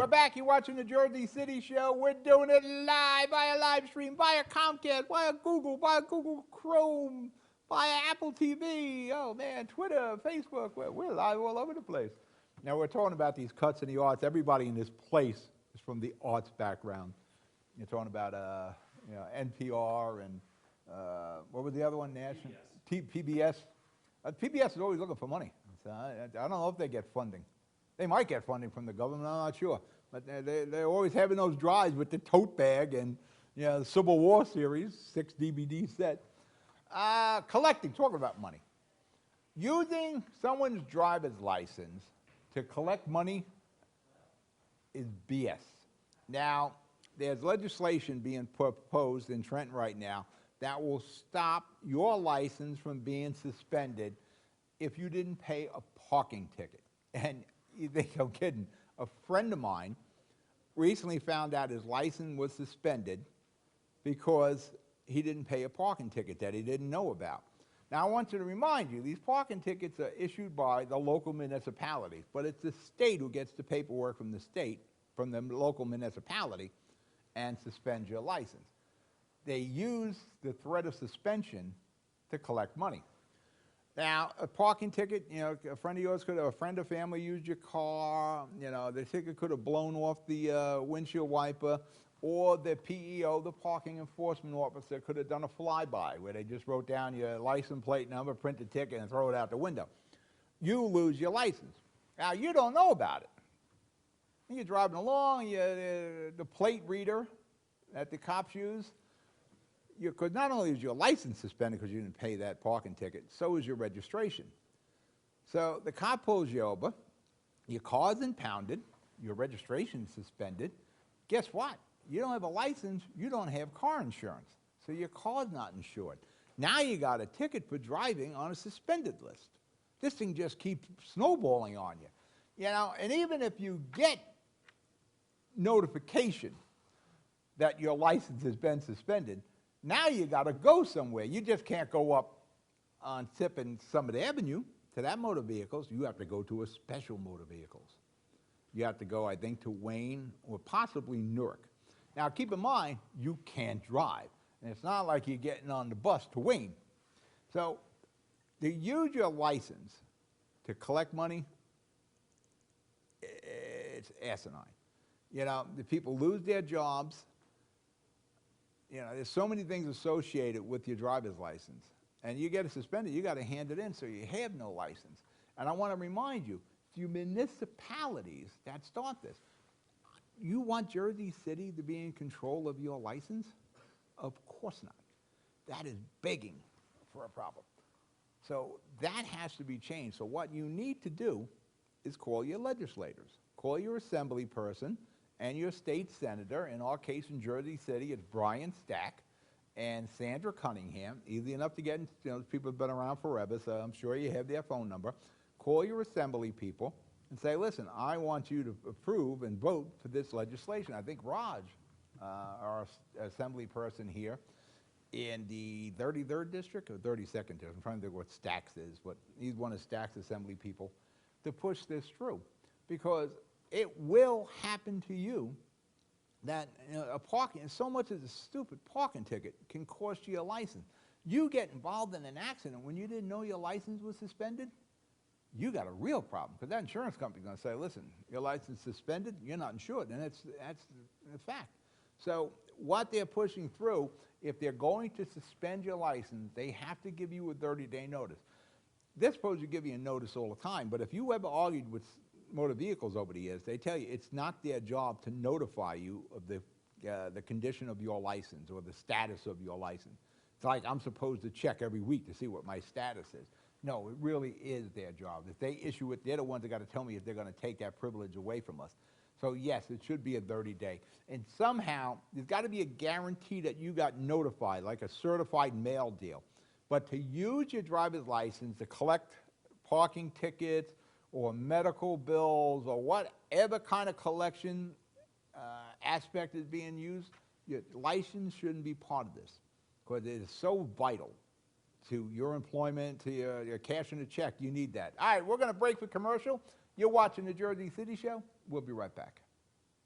We're back. You're watching the Jersey City Show. We're doing it live via live stream, via Comcast, via Google Chrome, via Apple TV. Oh man, Twitter, Facebook. We're live all over the place. Now we're talking about these cuts in the arts. Everybody in this place is from the arts background. You're talking about NPR and what was the other one? National PBS. PBS is always looking for money. So I don't know if they get funding. They might get funding from the government, I'm not sure. But they're always having those drives with the tote bag and the Civil War series, 6 DVD set. Collecting, talking about money. Using someone's driver's license to collect money is BS. Now, there's legislation being proposed in Trenton right now that will stop your license from being suspended if you didn't pay a parking ticket. And you think I'm kidding. A friend of mine recently found out his license was suspended because he didn't pay a parking ticket that he didn't know about. Now, I want to remind you, these parking tickets are issued by the local municipality, but it's the state who gets the paperwork from the state, from the local municipality, and suspends your license. They use the threat of suspension to collect money. Now, a parking ticket, a friend of yours a friend or family used your car, the ticket could have blown off the windshield wiper, or the PEO, the parking enforcement officer, could have done a flyby where they just wrote down your license plate number, print the ticket, and throw it out the window. You lose your license. Now, you don't know about it. You're driving along, the plate reader that the cops use, because not only is your license suspended because you didn't pay that parking ticket, so is your registration. So the cop pulls you over, your car's impounded, your registration's suspended. Guess what? You don't have a license, you don't have car insurance, so your car's not insured. Now you got a ticket for driving on a suspended list. This thing just keeps snowballing on you. And even if you get notification that your license has been suspended, now you got to go somewhere. You just can't go up on Tip and Summit Avenue to that motor vehicles. You have to go to a special motor vehicles. You have to go, I think, to Wayne or possibly Newark. Now, keep in mind, you can't drive. And it's not like you're getting on the bus to Wayne. So to use your license to collect money, it's asinine. The people lose their jobs. There's so many things associated with your driver's license. And you get it suspended, you got to hand it in so you have no license. And I want to remind you, it's you municipalities that start this. You want Jersey City to be in control of your license? Of course not. That is begging for a problem. So that has to be changed. So what you need to do is call your legislators. Call your assembly person and your state senator. In our case in Jersey City, it's Brian Stack and Sandra Cunningham. Easy enough to get, people have been around forever, so I'm sure you have their phone number. Call your assembly people and say, listen, I want you to approve and vote for this legislation. I think Raj, our assembly person here, in the 33rd district or 32nd district, I'm trying to think what Stack's is, but he's one of Stack's assembly people, to push this through. Because it will happen to you that so much as a stupid parking ticket can cost you a license. You get involved in an accident when you didn't know your license was suspended, you got a real problem, because that insurance company's going to say, listen, your license is suspended, you're not insured, and that's a fact. So what they're pushing through, if they're going to suspend your license, they have to give you a 30-day notice. They're supposed to give you a notice all the time, but if you ever argued with motor vehicles over the years, they tell you it's not their job to notify you of the condition of your license or the status of your license. It's like I'm supposed to check every week to see what my status is. No, it really is their job. If they issue it, they're the ones that got to tell me if they're going to take that privilege away from us. So yes, it should be a 30-day. And somehow, there's got to be a guarantee that you got notified, like a certified mail deal. But to use your driver's license to collect parking tickets or medical bills or whatever kind of collection aspect is being used, your license shouldn't be part of this, because it is so vital to your employment, to your cash in a check. You need that. All right, we're going to break for commercial. You're watching the Jersey City Show. We'll be right back.